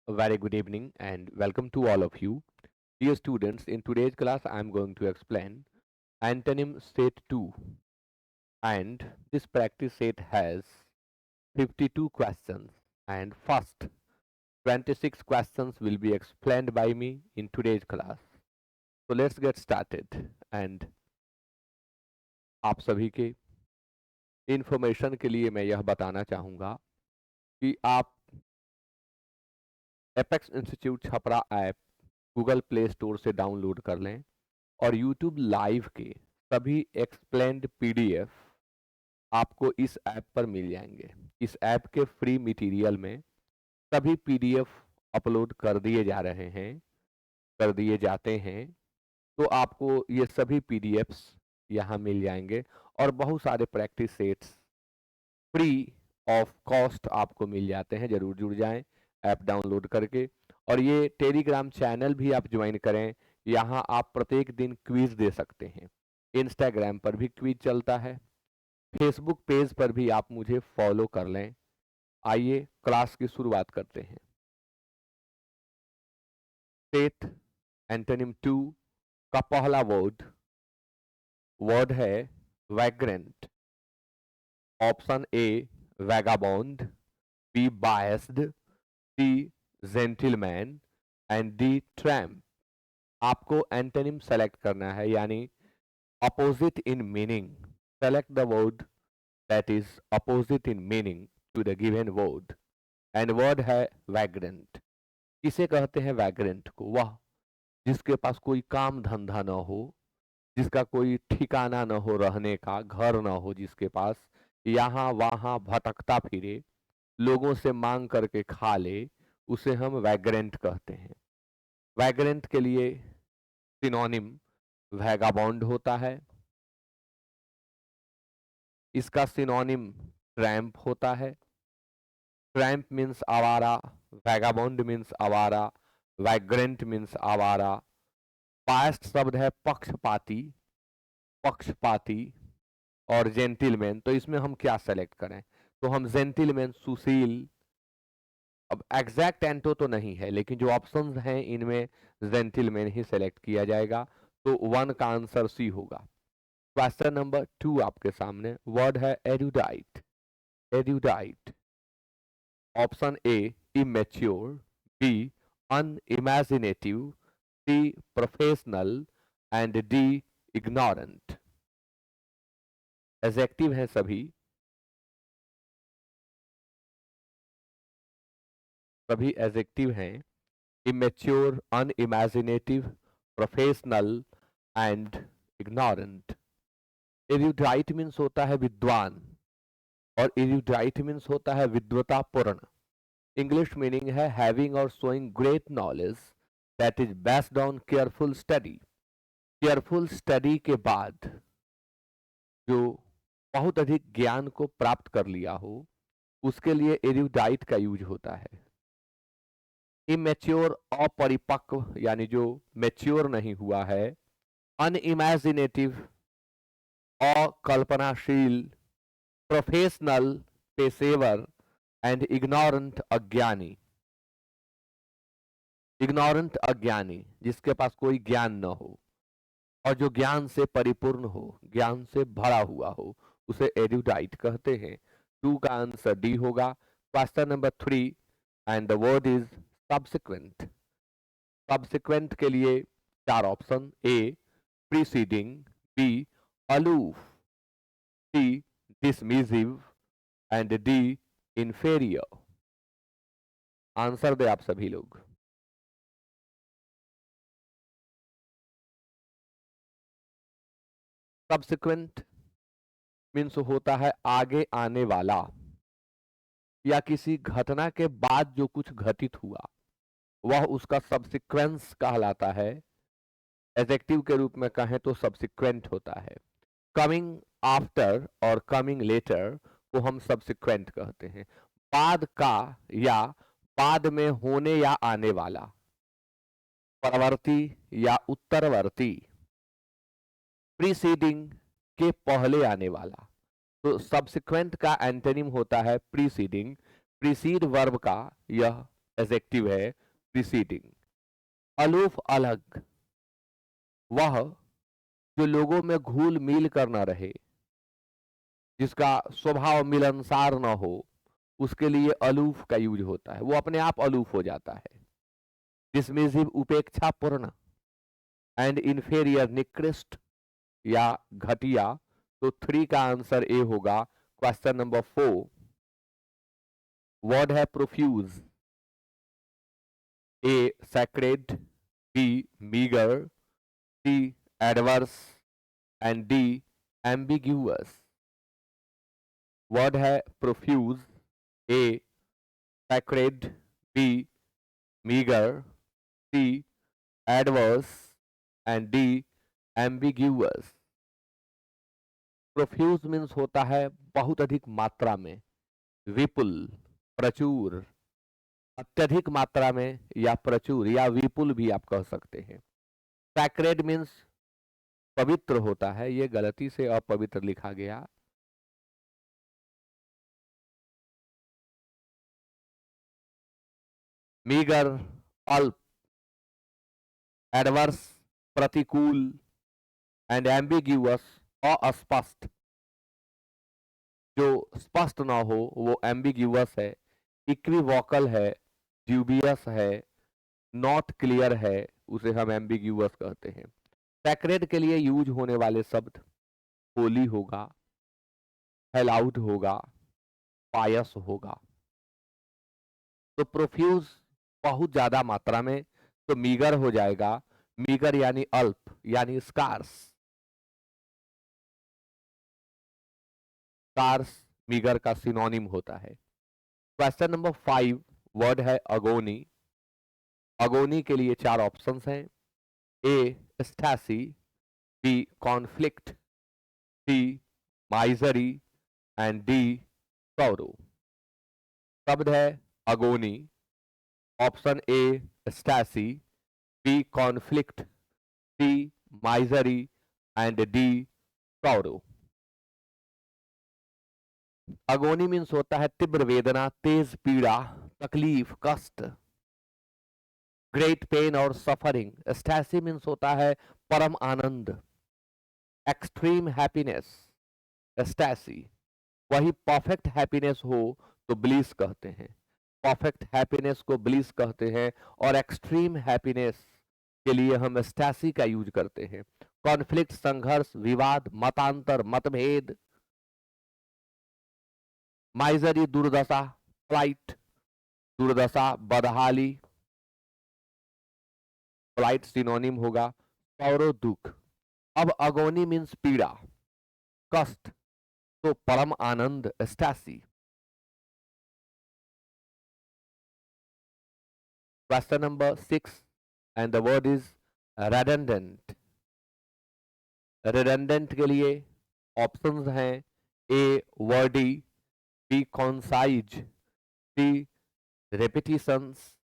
A very good evening and welcome to all of you. Dear students, in today's class I am going to explain antonym set 2, and this practice set has 52 questions, and first 26 questions will be explained by me in today's class. So let's get started, and आप सभी के information के लिए मैं यह बताना चाहूँगा कि आप apex institute Chhapra app Google play store से डाउनलोड कर लें और यूट्यूब लाइव के सभी एक्सप्लेन्ड पीडीएफ आपको इस ऐप पर मिल जाएंगे। इस ऐप के फ्री मटेरियल में सभी पीडीएफ अपलोड कर दिए जा रहे हैं, कर दिए जाते हैं, तो आपको ये सभी पीडीएफ्स यहाँ मिल जाएंगे और बहुत सारे practice sets free of cost आपको मिल जाते हैं। जरूर जुड़ जाएं ऐप डाउनलोड करके। और ये टेलीग्राम चैनल भी आप ज्वाइन करें, यहाँ आप प्रत्येक दिन क्विज दे सकते हैं। इंस्टाग्राम पर भी क्विज चलता है, फेसबुक पेज पर भी आप मुझे फॉलो कर लें। आइए क्लास की शुरुआत करते हैं। सेट एंटोनिम 2 का पहला वर्ड है vagrant. Option A vagabond, B biased, C gentleman and D tramp. आपको एंटोनिम सेलेक्ट करना है, यानी opposite in meaning. Select the word that is opposite in meaning to the given word, and word है vagrant. किसे कहते हैं vagrant को? वह जिसके पास कोई काम धंधा न हो, जिसका कोई ठिकाना न हो, रहने का घर न हो, जिसके पास यहाँ वहाँ भटकता फिरे, लोगों से मांग करके खा ले, उसे हम वैग्रेंट कहते हैं। वैग्रेंट के लिए सिनोनिम वैगाबॉन्ड होता है, इसका सिनोनिम ट्रैम्प होता है। ट्रैम्प मीन्स आवारा, वैगाबॉन्ड मीन्स आवारा, वैग्रेंट मीन्स आवारा। पास्ट शब्द है पक्षपाती, पक्षपाती और जेंटिलमैन। तो इसमें हम क्या सेलेक्ट करें? तो हम जेंटिलमैन, सुशील, अब एग्जैक्ट एंटो तो नहीं है, लेकिन जो ऑप्शंस हैं इनमें जेंटिलमैन ही सेलेक्ट किया जाएगा। तो 1 का आंसर सी होगा। क्वेश्चन नंबर 2 आपके सामने, वर्ड है erudite. Erudite, option A immature, B unimaginative, C professional and D ignorant. Adjective है सभी एडजेक्टिव हैं। Immature, unimaginative, professional and ignorant. Erudite means होता है विद्वान, और एरुडाइट मीन्स होता है विद्वतापूर्ण। इंग्लिश मीनिंग है having or showing great knowledge that is based on careful study. Careful study के बाद जो बहुत अधिक ज्ञान को प्राप्त कर लिया हो, उसके लिए एरुडाइट का यूज होता है। इमेच्योर, अपरिपक्व, यानी जो मैच्योर नहीं हुआ है। अनइमेजिनेटिव, अकल्पनाशील। प्रोफेशनल, पेशेवर एंड इग्नोरेंट, अज्ञानी। इग्नोरेंट अज्ञानी, जिसके पास कोई ज्ञान न हो और जो ज्ञान से परिपूर्ण हो, ज्ञान से भरा हुआ हो, उसे एरुडाइट कहते हैं। 2 का आंसर डी होगा। Question number 3, and the word is subsequent. Subsequent के लिए 4 option, A preceding, B aloof, C dismissive and D inferior. Answer दे आप सभी लोग। सब्सिक्वेंट मीन्स होता है आगे आने वाला, या किसी घटना के बाद जो कुछ घटित हुआ, वह उसका सब्सिक्वेंस कहलाता है। एडजेक्टिव के रूप में कहें तो सब्सिक्वेंट होता है। कमिंग आफ्टर और कमिंग लेटर को हम सब्सिक्वेंट कहते हैं। बाद का या बाद में होने या आने वाला, परवर्ती या उत्तरवर्ती, प्रीसीडिंग के पहले आने वाला। तो सब्सिक्वेंट का एंटोनिम होता है प्रीसीडिंग। प्रीसीड वर्ब का यह एडजेक्टिव है प्रीसीडिंग। अलूफ अलग, वह जो लोगों में घुल मिल कर न रहे, जिसका स्वभाव मिलनसार न हो, उसके लिए अलूफ का यूज होता है, वो अपने आप अलूफ हो जाता है। डिसमिसिव उपेक्षापूर्ण एंड इंफेरियर निकृष्ट या घटिया, तो 3 का आंसर ए होगा। क्वेश्चन नंबर 4, वर्ड है profuse. A sacred, B meagre, C adverse and D ambiguous. Word है profuse, A sacred, B meager, C adverse and D ambiguous। Profuse means होता है बहुत अधिक मात्रा में, विपुल, प्रचुर, अत्यधिक मात्रा में या प्रचुर या विपुल भी आप कह सकते हैं। सैक्रेड मीन्स पवित्र होता है, ये गलती से अपवित्र लिखा गया। मीगर अल्प, एडवर्स प्रतिकूल एंड एम्बिग्यूअस अस्पष्ट, जो स्पष्ट ना हो वो एम्बिग्यूअस है। इक्विवोकल है, ड्यूबियस है, नॉट क्लियर है, उसे हम एम्बिग्यूअस कहते हैं। सैक्रेड के लिए यूज होने वाले शब्द होली होगा, हेलाउड होगा, पायस होगा। तो प्रोफ्यूज बहुत ज्यादा मात्रा में, तो मीगर हो जाएगा। मीगर यानी अल्प यानी स्कार्स। स्कार्स मीगर का सिनोनिम होता है। क्वेश्चन नंबर 5, वर्ड है अगोनी। अगोनी के लिए 4 ऑप्शंस हैं। A ecstasy, B conflict, C misery and D sorrow. शब्द है agony. Option A ecstasy, B conflict, C misery and D sorrow. Agony means होता है तीव्र वेदना, तेज पीड़ा, तकलीफ, कष्ट, ग्रेट पेन और सफरिंग। स्टैसी मीन्स होता है परम आनंद, एक्सट्रीम हैप्पीनेस। स्टैसी वही परफेक्ट हैप्पीनेस हो तो ब्लिस कहते हैं, परफेक्ट हैप्पीनेस को ब्लिस कहते हैं, और एक्सट्रीम हैप्पीनेस के लिए हम स्टैसी का यूज करते हैं। कॉन्फ्लिक्ट संघर्ष, विवाद, मतांतर, मतभेद। माइजरी दुर्दशा, फ्लाइट दुर्दशा, बदहाली, फ्लाइट सिनोनिम होगा। सौरो दुख। अब अगोनी मीन्स पीड़ा, कष्ट, तो परम आनंद ecstasy. Question number 6 and the word is redundant. Redundant के लिए ऑप्शंस हैं। A wordy, B concise, C repetitions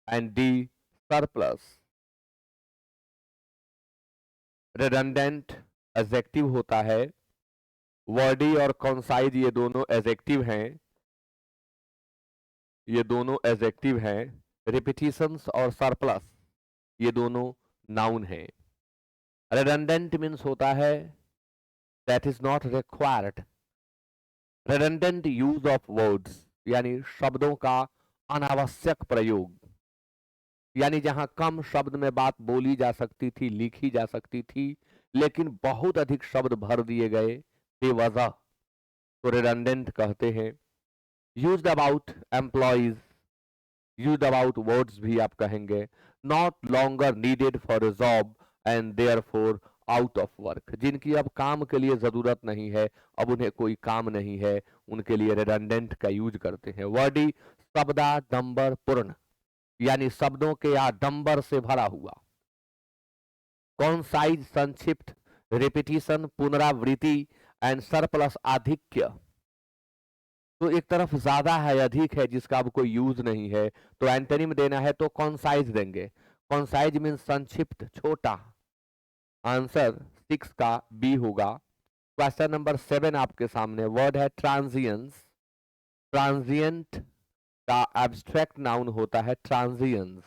and D surplus. Redundant adjective होता है, वर्डी और कॉन्साइज ये दोनों एडजेक्टिव हैं, ये दोनों एडजेक्टिव हैं। रिपीटिशंस और सरप्लस ये दोनों नाउन हैं। रेडंडेंट मीन्स होता है that is not required. Redundant use of words यानी शब्दों का अनावश्यक प्रयोग, यानी जहां कम शब्द में बात बोली जा सकती थी, लिखी जा सकती थी, लेकिन बहुत अधिक शब्द भर दिए गए बेवजह, तो रिडंडेंट कहते हैं। Used about employees, used about words भी आप कहेंगे। Not longer needed for a job and therefore out of work, जिनकी अब काम के लिए जरूरत नहीं है, अब उन्हें कोई काम नहीं है, उनके लिए रिडंडेंट का यूज करते हैं। वर्डी शब्दाडंबर पूर्ण, यानी शब्दों के आडंबर से भरा हुआ। कॉन्साइज संक्षिप्त, रिपीटिशन पुनरावृत्ति एंड सरप्लस आधिक्य। तो एक तरफ ज्यादा है, अधिक है, जिसका अब कोई यूज नहीं है, तो एंटोनिम देना है तो कॉन्साइज देंगे। कॉन्साइज मीन संक्षिप्त, छोटा। आंसर 6 का बी होगा। क्वेश्चन नंबर 7 आपके सामने, वर्ड है ट्रांजिएंस। ट्रांजिएंट का एब्स्ट्रैक्ट नाउन होता है transience.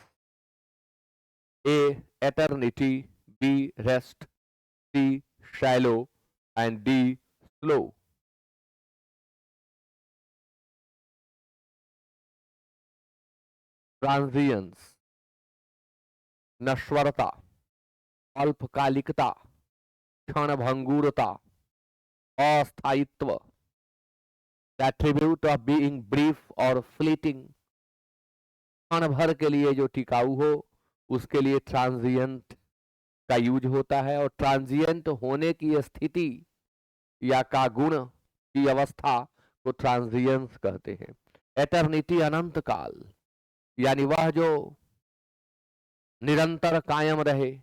A eternity, B rest, C shallow and D slow. Transience नश्वरता, अल्पकालिकता, क्षणभंगुरता, अस्थायित्व, the attribute of being brief और फ्लीटिंग, क्षण भर के लिए जो टिकाऊ हो उसके लिए ट्रांजिएंट का यूज होता है। और ट्रांजिएंट होने की स्थिति या का गुण की अवस्था को ट्रांजिएंस कहते हैं। एटर्निटी अनंत काल, यानी वह जो निरंतर कायम रहे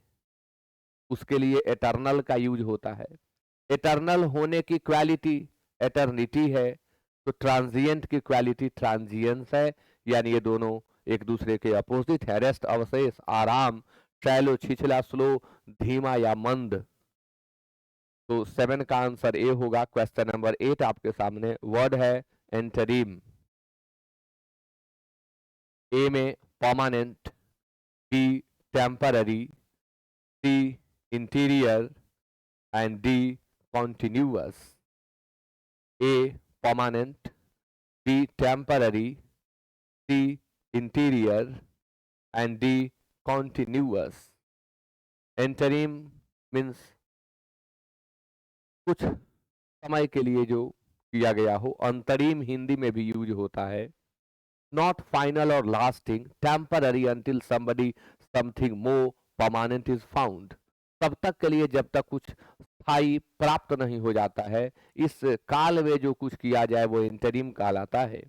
उसके लिए एटर्नल का यूज होता है। एटर्नल होने की क्वालिटी एटर्निटी है, तो ट्रांजिएंट की क्वालिटी ट्रांजिएंस है। यानी ये दोनों एक दूसरे के अपोजिट है। रेस्ट अवशेष, आराम, शैलो छिछला, स्लो धीमा या मंद। तो 7 का आंसर ए होगा। क्वेश्चन नंबर 8 आपके सामने। वर्ड है एंटरिम। ए में permanent, B temporary, C interior and D continuous. A permanent, B temporary, C interior and D continuous. Interim means कुछ समय के लिए जो किया गया हो। अंतरिम हिंदी में भी यूज होता है। नॉट फाइनल और lasting, temporary until somebody something more permanent is found. तब तक के लिए जब तक कुछ स्थायी प्राप्त नहीं हो जाता है। इस काल में जो कुछ किया जाए वो इंटरिम कहलाता है।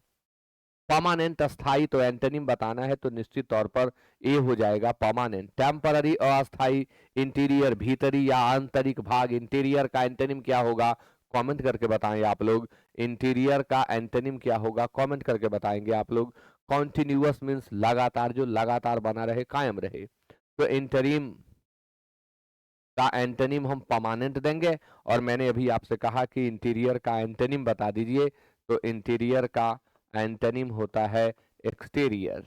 परमानेंट अस्थाई, तो एंटोनिम बताना है तो निश्चित तौर पर ए हो जाएगा परमानेंट। टेम्पररी अस्थाई, इंटीरियर भीतरी या आंतरिक भाग। इंटीरियर का एंटोनिम क्या होगा कमेंट करके बताएं आप लोग। इंटीरियर का एंटोनिम क्या होगा कमेंट करके बताएंगे आप लोग। कॉन्टिन्यूअस मीन्स लगातार, जो लगातार बना रहे, कायम रहे। तो इंटरिम का एंटोनिम हम परमानेंट देंगे। और मैंने अभी आपसे कहा कि इंटीरियर का एंटोनिम बता दीजिए, तो इंटीरियर का एंटोनिम होता है एक्सटीरियर।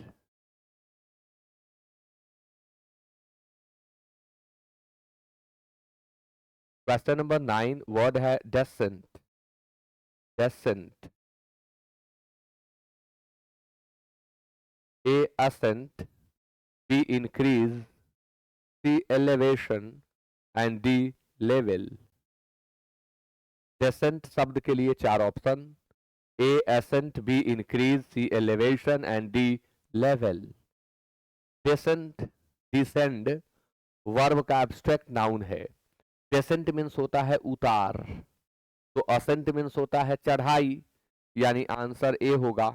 क्वेश्चन नंबर 9 वर्ड है descent. Descent, A ascent, B increase, C elevation and D level. Descent शब्द के लिए 4 option. A ascent, B increase, C elevation and D level. Descent, descend verb का abstract noun है। Descent means होता है उतार, तो असेंट मीन्स होता है चढ़ाई, यानी आंसर ए होगा।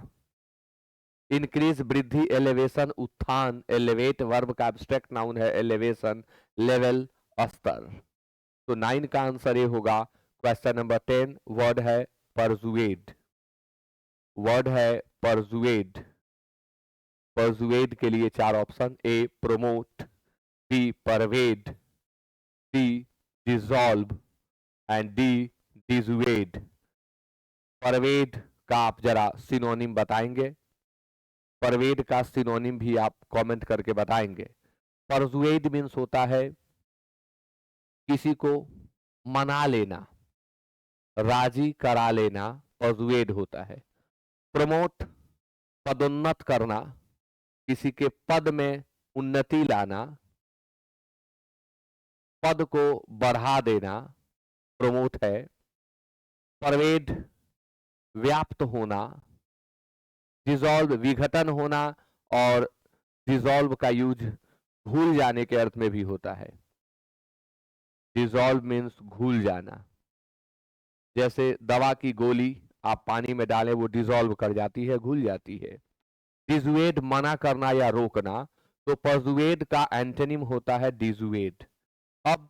इंक्रीज वृद्धि, एलिवेशन उत्थान, एलिवेट वर्ब का एब्स्ट्रैक्ट नाउन है एलिवेशन, लेवल स्तर। तो 9 का आंसर ए होगा। क्वेश्चन नंबर 10 वर्ड है परजुएड। वर्ड है परजुएड। परजुएड के लिए 4 option. A promote, B pervade, C dissolve and D dissuade. Pervade का आप जरा सिनोनिम बताएंगे। परवेड का सिनोनिम भी आप कमेंट करके बताएंगे। परसुएड मीन्स होता है किसी को मना लेना, राजी करा लेना, परसुएड होता है। प्रमोट पदोन्नत करना, किसी के पद में उन्नति लाना, पद को बढ़ा देना, प्रमोट है। परवेड व्याप्त होना, डिसॉल्व विघटन होना, और डिसॉल्व का यूज घुल जाने के अर्थ में भी होता है। डिसॉल्व मीन्स घुल जाना। जैसे दवा की गोली आप पानी में डालें वो डिसॉल्व कर जाती है, घुल जाती है। डिजुएड मना करना या रोकना, तो परजुएड का एंटोनिम होता है डिजुएड। अब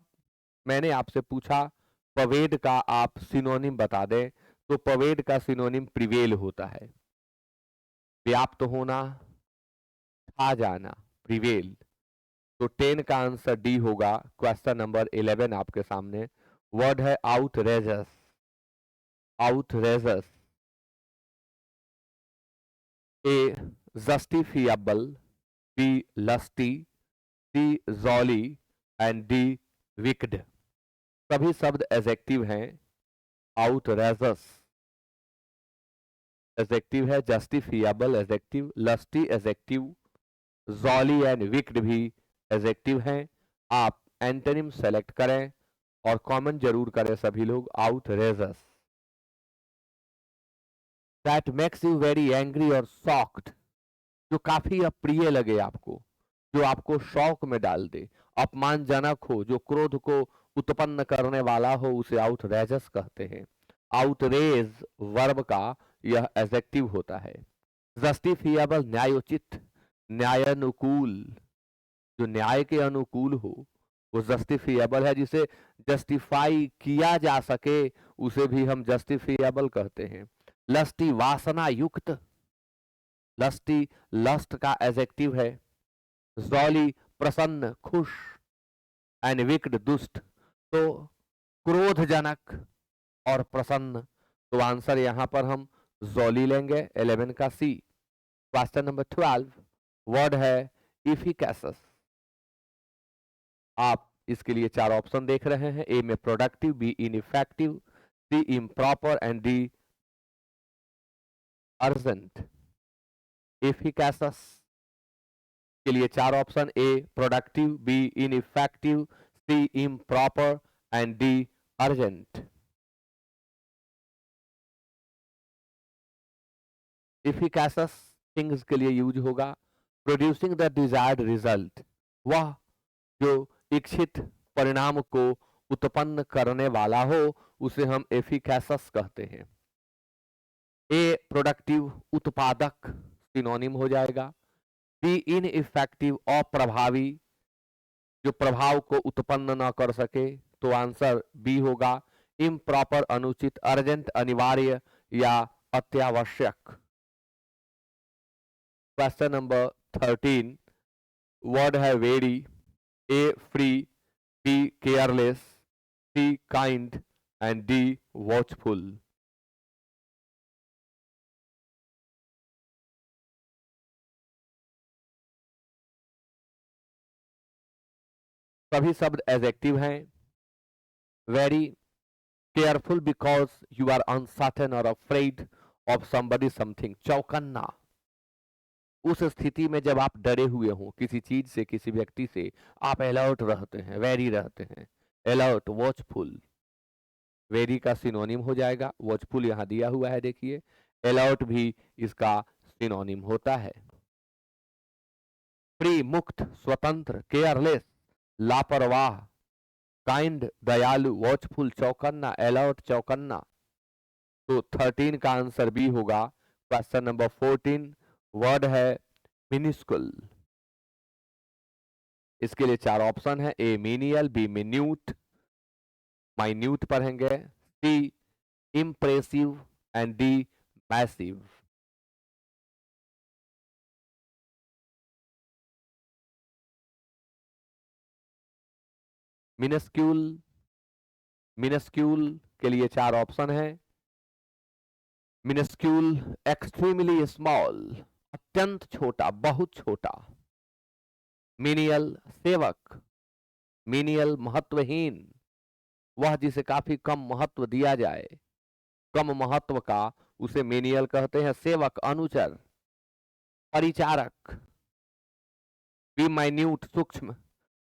मैंने आपसे पूछा पवेड का आप सिनोनिम बता दें, तो पवेड का सिनोनिम प्रिवेल होता है। व्याप्त होना, छा जाना, प्रिवेल। तो 10 का आंसर डी होगा। क्वेश्चन नंबर 11 आपके सामने। वर्ड है आउटरेजस। आउटरेजस, A. Justifiable, B. Lusty, C. Jolly and D. Wicked। सभी शब्द एजेक्टिव हैं। outrageous एजेक्टिव है, justifiable adjective, lusty adjective, jolly and wicked भी एजेक्टिव हैं। आप एंटोनिम सेलेक्ट करें और कॉमन जरूर करें सभी लोग। outrageous, that makes you very angry और शॉक्ड, जो काफी अप्रिय लगे आपको, जो आपको शौक में डाल दे, अपमानजनक हो, जो क्रोध को उत्पन्न करने वाला हो, उसे आउटरेजस कहते हैं। आउटरेज वर्ब का यह एजेक्टिव होता है। जस्टिफिएबल न्यायोचित, न्यायानुकूल, जो न्याय के अनुकूल हो वो जस्टिफिएबल है। जिसे जस्टिफाई किया जा सके उसे भी हम जस्टिफिएबल कहते हैं। लस्टी वासना युक्त, लस्टी लस्ट का एजेक्टिव है। जॉली प्रसन्न खुश, एंड विक्ड दुष्ट। तो क्रोधजनक और प्रसन्न, तो आंसर यहां पर हम जॉली लेंगे 11 का सी। क्वेश्चन नंबर 12 वर्ड है इफिकेसस। आप इसके लिए चार ऑप्शन देख रहे हैं। ए में productive, B ineffective, C improper and D urgent. Efficacious के लिए चार option, A productive, B ineffective, C improper and D urgent. Efficacious things के लिए यूज होगा प्रोड्यूसिंग द डिजायर्ड रिजल्ट, वह जो इच्छित परिणाम को उत्पन्न करने वाला हो उसे हम एफिकेसस कहते हैं। ए प्रोडक्टिव उत्पादक सिनोनिम हो जाएगा। बी इनइफेक्टिव अप्रभावी, जो प्रभाव को उत्पन्न न कर सके, तो आंसर बी होगा। इम्प्रॉपर अनुचित, अर्जेंट अनिवार्य या अत्यावश्यक। क्वेश्चन नंबर 13 वर्ड है wary. A free, B careless, C kind and D watchful. सभी शब्द एडजेक्टिव हैं। Wary careful because you are uncertain or afraid of somebody something. चौकन्ना, उस स्थिति में जब आप डरे हुए हो किसी चीज से, किसी व्यक्ति से, आप अलर्ट रहते हैं, वेरी रहते हैं। अलर्ट, वॉचफुल, वेरी का सिनोनिम हो जाएगा। वॉचफुल यहां दिया हुआ है, देखिए। अलर्ट भी इसका सिनोनिम होता है। फ्री मुक्त, स्वतंत्र, केयरलेस लापरवाह, काइंड दयालु, वॉचफुल चौकन्ना, अलर्ट चौकन्ना। तो 13 का आंसर बी होगा। क्वेश्चन नंबर 14 वर्ड है मिनिस्कुल। इसके लिए चार ऑप्शन है। A menial, B minute, minute पढ़ेंगे, C impressive and D massive. Minuscule, minuscule के लिए चार ऑप्शन है। मिनिस्क्यूल एक्सट्रीमली स्मॉल, अत्यंत छोटा, बहुत छोटा। मीनियल सेवक, मीनियल महत्वहीन, वह जिसे काफी कम महत्व दिया जाए, कम महत्व का, उसे मीनियल कहते हैं। सेवक अनुचर, परिचारक। बी माइन्यूट सूक्ष्म,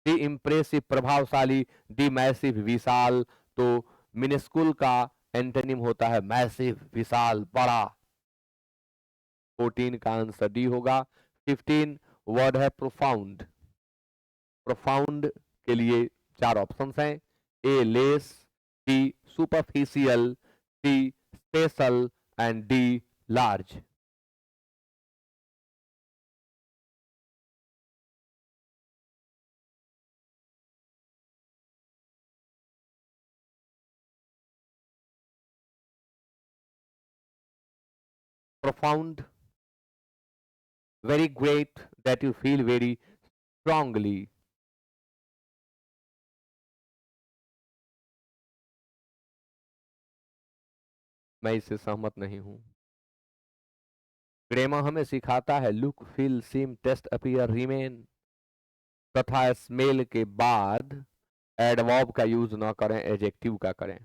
डी इम्प्रेसिव प्रभावशाली, डी मैसिव विशाल। तो मिनिस्कुल का एंटोनिम होता है मैसिव, विशाल, बड़ा। 14 का आंसर डी होगा। 15 वर्ड है प्रोफाउंड। प्रोफाउंड के लिए चार ऑप्शंस हैं। A less, B superficial, C special and D large. Profound, very great, that you feel very strongly। मैं इससे सहमत नहीं हूं। ग्रामर हमें सिखाता है लुक, फील, सीम, टेस्ट, अपीयर, रिमेन तथा स्मेल के बाद एडवर्ब का यूज ना करें, एडजेक्टिव का करें।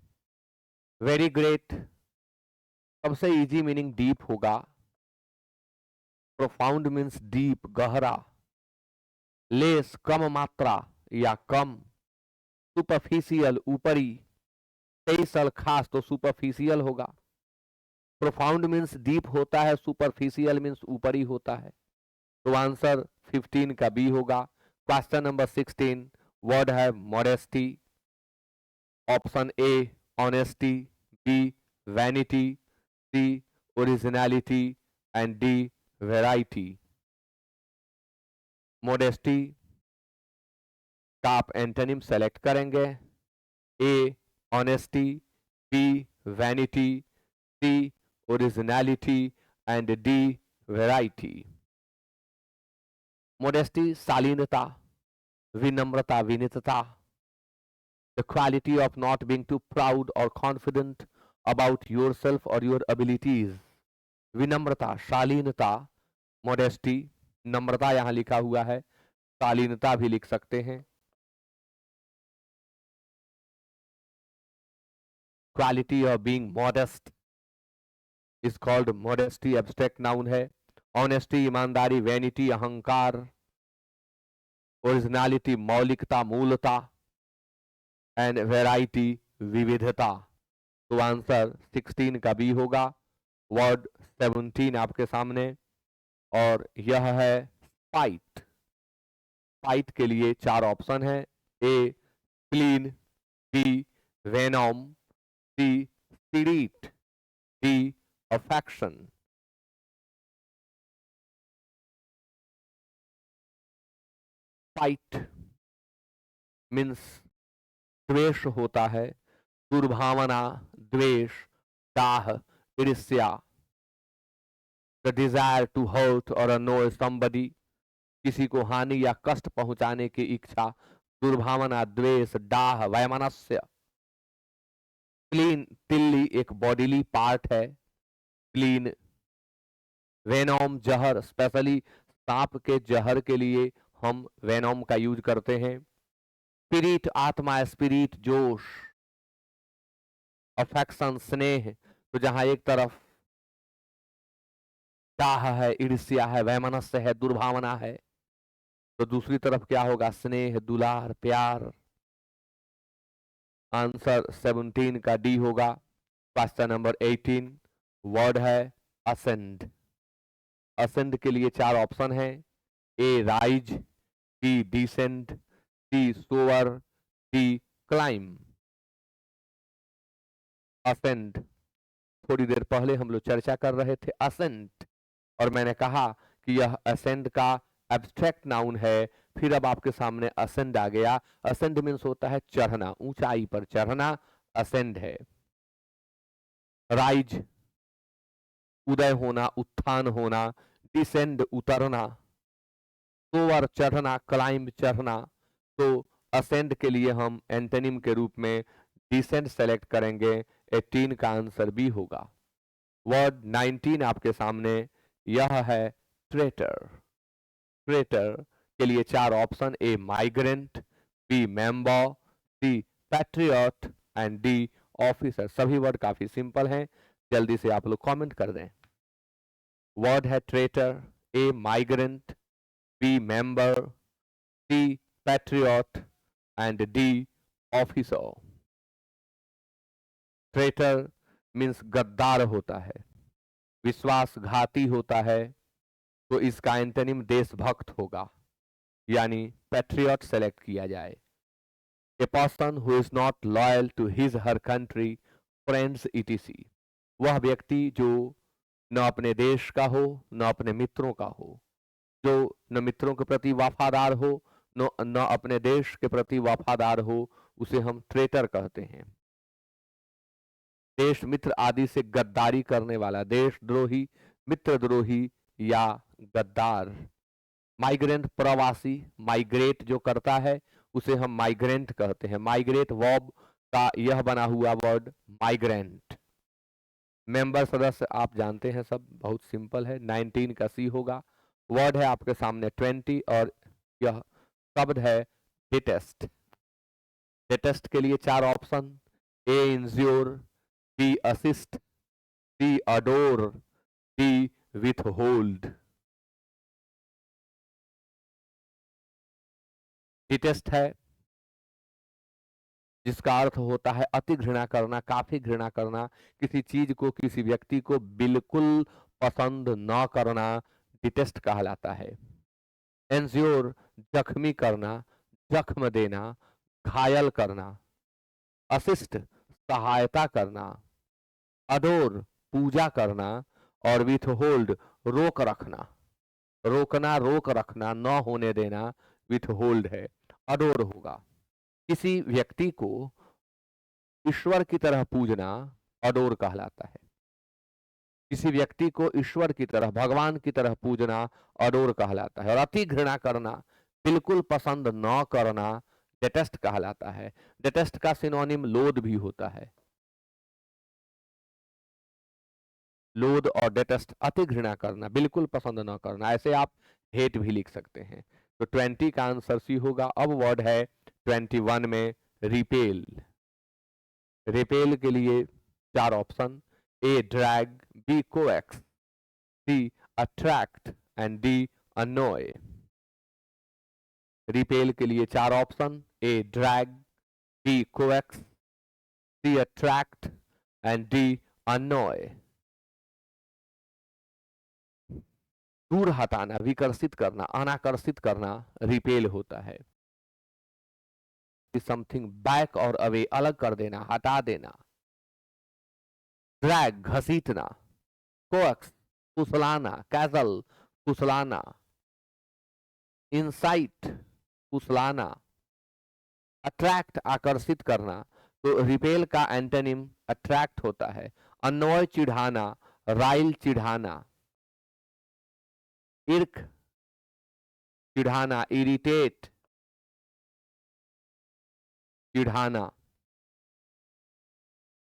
वेरी ग्रेट सबसे इजी मीनिंग डीप होगा। प्रोफाउंड मीन्स डीप, गहरा। लेस कम मात्रा या कम। सुपरफिशियल ऊपरी। स्पेशल खास तो सुपरफिशियल होगा। प्रोफाउंड मीन्स डीप होता है, सुपरफिशियल मीन्स ऊपरी होता है। तो आंसर 15 का बी होगा। क्वेश्चन नंबर 16 वर्ड है modesty. Option A honesty, B vanity, C originality and D variety. Modesty का आप एंटोनिम सेलेक्ट करेंगे। A honesty, B vanity, C originality and D variety. Modesty शालीनता, विनम्रता, विनीतता। The quality of not being too proud or confident about yourself or your abilities. विनम्रता, शालीनता, modesty. नम्रता यहां लिखा हुआ है, शालीनता भी लिख सकते हैं। Quality of being modest is called modesty, abstract noun है। ऑनेस्टी ईमानदारी, वैनिटी अहंकार, ओरिजिनलिटी मौलिकता, मूलता एंड वेराइटी विविधता। तो आंसर 16 का बी होगा। वर्ड 17 आपके सामने और यह है फाइट। फाइट के लिए 4 ऑप्शन है। A clean, B venom, C spirit, D affection. Spite means द्वेष होता है, दुर्भावना, द्वेष, दाह, ईर्ष्या। द डिजायर टू हर्ट और अनोय समबडी, किसी को हानि या कष्ट पहुंचाने की इच्छा, दुर्भावना, द्वेष, डाह, वैमनस्य। क्लीन तिल्ली एक बॉडीली पार्ट है, क्लीन। वेनोम जहर, स्पेशली सांप के जहर के लिए हम वेनोम का यूज करते हैं। स्पिरिट आत्मा, स्पिरिट जोश। अफेक्शन स्नेह, तो जहां एक तरफ दाह है, ईर्ष्या है, वैमनस्य है, दुर्भावना है, तो दूसरी तरफ क्या होगा? स्नेह, दुलार, प्यार। आंसर 17 का डी होगा। क्वेश्चन नंबर 18 वर्ड है असेंड। असेंड के लिए 4 ऑप्शन है। ए राइज, बी डिसेंड, सी सोअर, डी क्लाइम। असेंड थोड़ी देर पहले हम लोग चर्चा कर रहे थे असेंट, और मैंने कहा कि यह असेंड का एब्स्ट्रैक्ट नाउन है। फिर अब आपके सामने असेंड आ गया। असेंड मीन्स होता है चढ़ना, ऊंचाई पर चढ़ना, असेंड है। राइज उदय होना, उत्थान होना, डिसेंड उतरना, सोअर चढ़ना, क्लाइंब चढ़ना। तो असेंड के लिए हम एंटोनिम के रूप में डिसेंड सेलेक्ट करेंगे। 18 का आंसर बी होगा। वर्ड 19 आपके सामने, यह है ट्रेटर। ट्रेटर के लिए 4 option. A migrant, B member, C patriot and D officer. सभी वर्ड काफी सिंपल हैं, जल्दी से आप लोग कमेंट कर दें। वर्ड है traitor, A migrant, B member, C patriot and D officer. Traitor means गद्दार होता है, विश्वासघाती होता है, तो इसका एंटोनिम देशभक्त होगा, यानी पैट्रियट सेलेक्ट किया जाए। A person who is not loyal to his her country, friends ETC. वह व्यक्ति जो न अपने देश का हो न अपने मित्रों का हो, जो न मित्रों के प्रति वफादार हो न अपने देश के प्रति वफादार हो, उसे हम ट्रेटर कहते हैं। देश मित्र आदि से गद्दारी करने वाला, देशद्रोही, मित्रद्रोही या गद्दार। माइग्रेंट प्रवासी, माइग्रेट जो करता है उसे हम माइग्रेंट कहते हैं। माइग्रेट वर्ब का यह बना हुआ वर्ड माइग्रेंट। मेंबर सदस्य आप जानते हैं सब, बहुत सिंपल है, 19 का सी होगा। वर्ड है आपके सामने 20 और यह शब्द है डिटेस्ट। डिटेस्ट के लिए 4 ऑप्शन, ए इंज्योर, बी असिस्ट, सी अडोर, डी विथहोल्ड। डिटेस्ट है जिसका अर्थ होता है अति घृणा करना, काफी घृणा करना, किसी चीज को, किसी व्यक्ति को बिल्कुल पसंद न करना डिटेस्ट कहलाता है। एंज्योर जख्मी करना, जख्म देना, घायल करना। असिस्ट सहायता करना। अडोर पूजा करना। और विथहोल्ड रोक रखना, रोकना, रोक रखना, न होने देना विथहोल्ड है। अडोर होगा किसी व्यक्ति को ईश्वर की तरह पूजना, अडोर कहलाता है। किसी व्यक्ति को ईश्वर की तरह, भगवान की तरह पूजना अडोर कहलाता है। और अति घृणा करना, बिल्कुल पसंद न करना डेटेस्ट कहलाता है। डेटेस्ट का सिनोनिम लोध भी होता है। लोध और डेटेस्ट अति घृणा करना, बिल्कुल पसंद न करना, ऐसे आप हेट भी लिख सकते हैं। तो 20 का आंसर सी होगा। अब वर्ड है 21 में रिपेल। रिपेल के लिए 4 option, A drag, B coax, C attract and D annoy. Repel के लिए 4 option, A drag, B coax, C attract and D annoy. दूर हटाना, विकर्षित करना, अनाकर्षित करना रिपेल होता है। समथिंग बैक और अवे, अलग कर देना, हटा देना। ड्रैग घसीटना, कोएक्स फुसलाना, कैसल फुसलाना, इंसाइट फुसलाना, अट्रैक्ट आकर्षित करना। तो रिपेल का एंटोनिम अट्रैक्ट होता है। अनोय चिढ़ाना, राइल चिढ़ाना, इर्क चिढ़ाना, इरिटेट चिढ़ाना।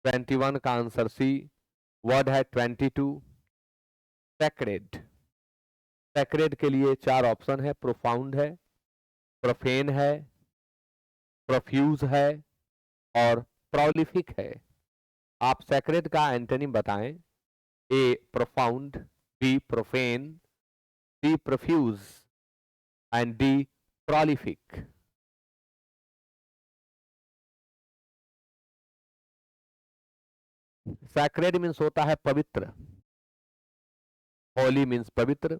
21 का आंसर सी। वर्ड है 22 सैक्रेड। सैक्रेड के लिए 4 ऑप्शन है, प्रोफाउंड है, प्रोफेन है, प्रोफ्यूज है और प्रोलिफिक है। आप सैक्रेड का एंटोनिम बताएं। A profound, B profane, C profuse and D prolific. Sacred means होता है पवित्र, होली मीन्स पवित्र,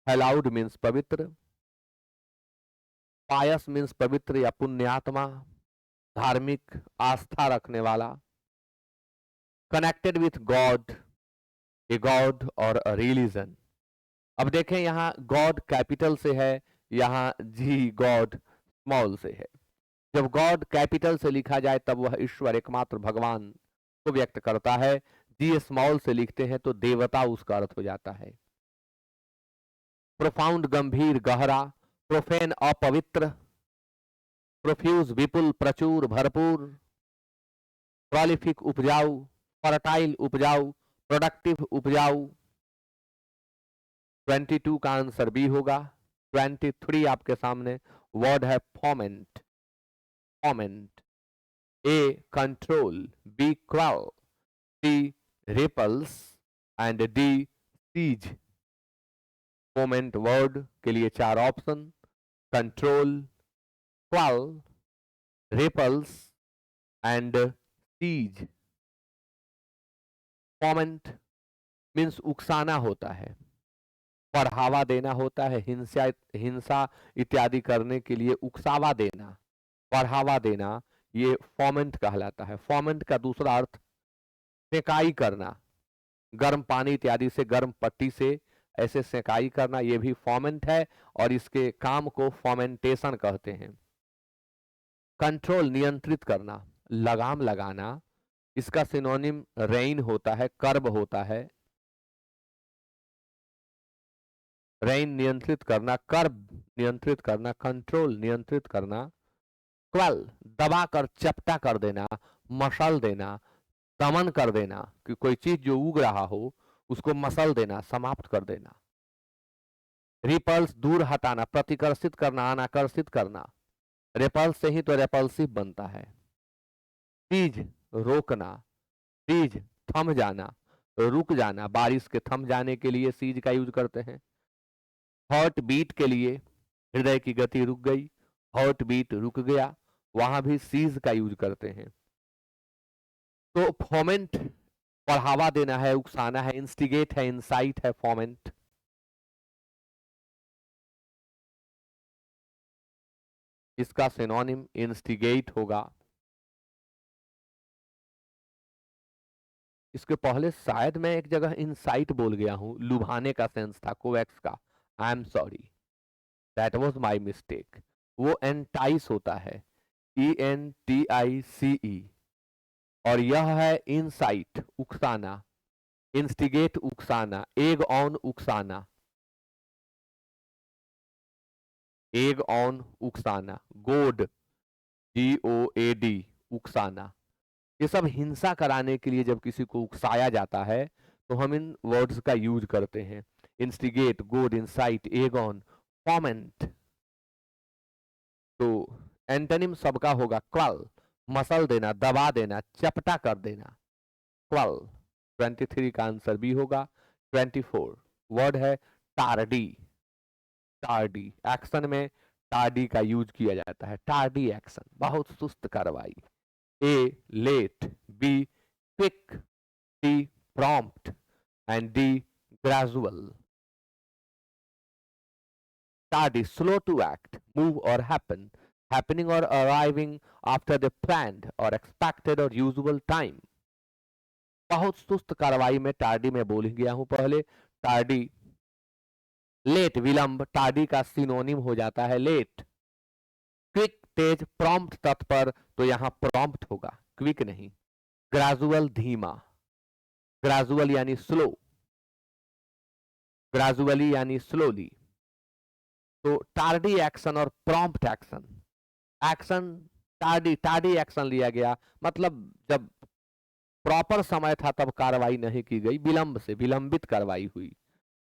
हेलाउड मीन्स पवित्र, पायस मीन्स पवित्र या पुण्यात्मा, धार्मिक आस्था रखने वाला, connected with God, a god और अ रिलीजन। अब देखें यहां गॉड कैपिटल से है, यहां जी गॉड स्मॉल से है। जब गॉड कैपिटल से लिखा जाए तब वह ईश्वर, एकमात्र भगवान को व्यक्त करता है। जी स्मॉल से लिखते हैं तो देवता उसका अर्थ हो जाता है। प्रोफाउंड गंभीर, गहरा, प्रोफेन अपवित्र, प्रोफ्यूज विपुल, प्रचुर, भरपूर, प्रोलिफिक उपजाऊ, फर्टाइल उपजाऊ, प्रोडक्टिव उपजाऊ। 22 का आंसर बी होगा। 23 आपके सामने वर्ड है foment. Foment, A control, B क्राउ, C repulse and D cease. Foment word के लिए 4 option, control, quell, repulse and cease. Foment means उकसाना होता है, बढ़ावा देना होता है, हिंसा हिंसा इत्यादि करने के लिए उकसावा देना, बढ़ावा देना, ये फोमेंट कहलाता है। फोमेंट का दूसरा अर्थ सेकाई करना, गर्म पानी इत्यादि से, गर्म पट्टी से ऐसे सेकाई करना, ये भी फोमेंट है और इसके काम को फोमेंटेशन कहते हैं। कंट्रोल नियंत्रित करना, लगाम लगाना, इसका सिनोनिम रेन होता है, कर्ब होता है। रेन नियंत्रित करना, कर्ब नियंत्रित करना, कंट्रोल नियंत्रित करना। क्वेल दबाकर चपटा कर देना, मसल देना, दमन कर देना, कि कोई चीज जो उग रहा हो उसको मसल देना, समाप्त कर देना। रिपल्स दूर हटाना, प्रतिकर्षित करना, अनाकर्षित करना। रेपल्स से ही तो रेपल्सिव बनता है। सीज रोकना, सीज थम जाना, रुक जाना, बारिश के थम जाने के लिए सीज का यूज करते हैं। हार्ट बीट के लिए, हृदय की गति रुक गई, हार्ट बीट रुक गया, वहां भी सीज का यूज करते हैं। तो फोमेंट बढ़ावा देना है, उकसाना है, इंस्टिगेट है, इंसाइट है, फोमेंट। इसका सिनोनिम इंस्टिगेट होगा। इसके पहले शायद मैं एक जगह इनसाइट बोल गया हूं, लुभाने का सेंस था कोवैक्स का। I am sorry, that was my mistake. वो एंटाइस होता है, ENTICE, और यह है इनसाइट, उकसाना, इंस्टिगेट उकसाना, एग ऑन उकसाना, एग ऑन उकसाना, गोड GOAD उकसाना। ये सब हिंसा कराने के लिए जब किसी को उकसाया जाता है तो हम इन वर्ड्स का यूज करते हैं। इंस्टिगेट, गोड, इंसाइट, एगॉन, फॉमेंट। तो एंटोनिम सबका होगा क्वल, मसल देना, दबा देना, चपटा कर देना, क्वल। 23 का आंसर बी होगा। 24 वर्ड है टार्डी। टार्डी एक्शन में टार्डी का यूज किया जाता है। टार्डी एक्शन, बहुत सुस्त कार्रवाई। A late, B quick, C prompt, and D gradual. Tardy, slow to act, move or happen, happening or arriving after the planned or expected or usual time. बहुत सुस्त कार्रवाई में टार्डी में बोल ही गया हूं पहले। टार्डी, लेट विलंब, टार्डी का सिनोनिम हो जाता है लेट। क्विक तेज, प्रॉम्प्ट तत्पर, तो यहां प्रॉम्प्ट होगा, क्विक नहीं। ग्रेजुअल धीमा, ग्रेजुअल यानी स्लो, ग्रेजुअली यानी स्लोली। तो टार्डी एक्शन और prompt action, action tardy, tardy action लिया गया मतलब जब प्रॉपर समय था तब कार्रवाई नहीं की गई, विलंब से, विलंबित कार्रवाई हुई,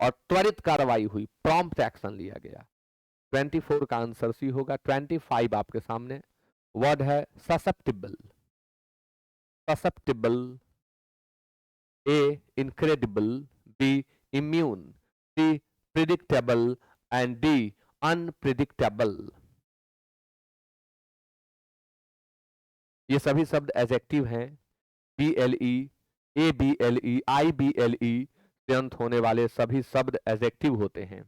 और त्वरित कार्रवाई हुई, प्रॉम्प्ट एक्शन लिया गया। 24 का आंसर सी होगा। 25 आपके सामने वर्ड है susceptible. Susceptible, A incredible, B immune, C predictable, and D unpredictable। ये सभी शब्द एडजेक्टिव हैं। BLE, ABLE, IBLE से अंत होने वाले सभी शब्द एडजेक्टिव होते हैं।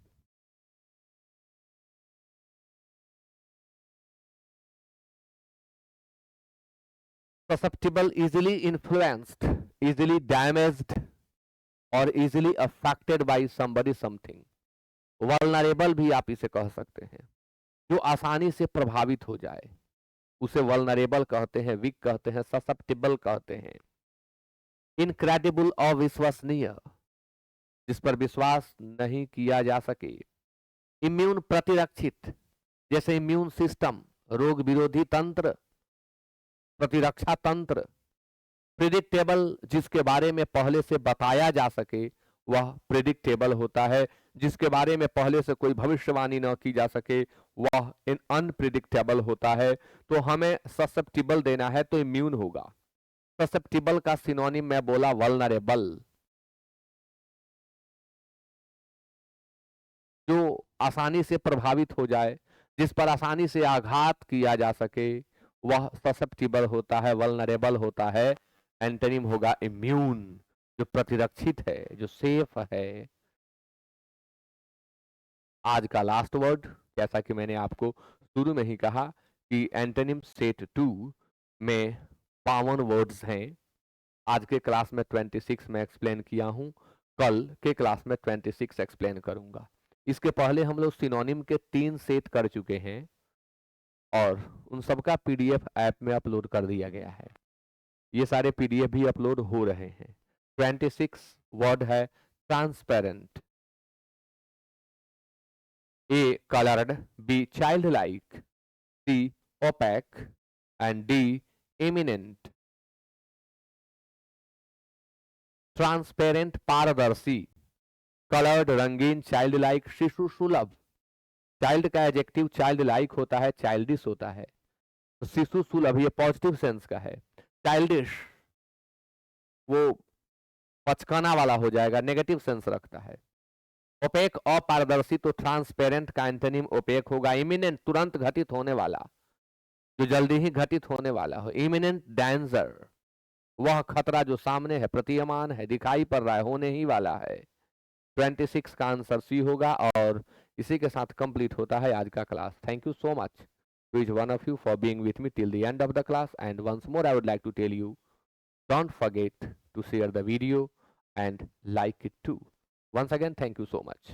Susceptible, easily influenced, easily damaged और easily affected by somebody something. Vulnerable भी आप इसे कह सकते हैं, जो आसानी से प्रभावित हो जाए उसे वल्नरेबल कहते हैं, वीक कहते हैं, ससेप्टिबल कहते हैं। इनक्रेडिबल, अविश्वसनीय, जिस पर विश्वास नहीं किया जा सके। इम्यून, प्रतिरक्षित, जैसे इम्यून सिस्टम, रोग विरोधी तंत्र, प्रतिरक्षा तंत्र। प्रिडिक्टेबल, जिसके बारे में पहले से बताया जा सके वह प्रिडिक्टेबल होता है, जिसके बारे में पहले से कोई भविष्यवाणी न की जा सके वह अनप्रिडिक्टेबल होता है। तो हमें ससेप्टिबल देना है तो इम्यून होगा। ससेप्टिबल का सिनोनिम मैं बोला वल्नरेबल, जो आसानी से प्रभावित हो जाए, जिस पर आसानी से आघात किया जा सके वह ससेप्टिबल होता है, वल्नरेबल होता है। एंटोनिम होगा इम्यून, जो प्रतिरक्षित है, जो सेफ है। आज का लास्ट वर्ड, जैसा कि मैंने आपको शुरू में ही कहा कि एंटोनिम सेट 2 में 52 वर्ड्स हैं। आज के क्लास में 26 में एक्सप्लेन किया हूं, कल के क्लास में 26 एक्सप्लेन करूंगा। इसके पहले हम लोग सिनोनिम के 3 सेट कर चुके हैं और उन सबका PDF ऐप में अपलोड कर दिया गया है। ये सारे PDF भी अपलोड हो रहे हैं। 26 वर्ड है transparent, A colored, B childlike, C opaque, and D imminent। Transparent पारदर्शी, कलर्ड रंगीन, चाइल्ड लाइक शिशु सुलभ। चाइल्ड का एडजेक्टिव चाइल्ड लाइक होता है, चाइल्डिश होता है। तो शिशु सुलभ ये पॉजिटिव सेंस का है। चाइल्डिश वो बचकाना वाला हो जाएगा, नेगेटिव सेंस रखता है। ओपेक अपारदर्शी, तो ट्रांसपेरेंट का एंटोनिम ओपेक होगा। इमिनेंट तुरंत घटित होने वाला, जो जल्दी ही घटित होने वाला हो। इमिनेंट डेंजर वह खतरा जो सामने है, प्रतीयमान है, दिखाई पड़ रहा है, होने ही वाला है। 26 का आंसर सी होगा। और इसी के साथ कंप्लीट होता है आज का class. Thank you so much to each one of you for being with me till the end of the class. And once more I would like to tell you, don't forget to share the video and like it too. Once again, thank you so much.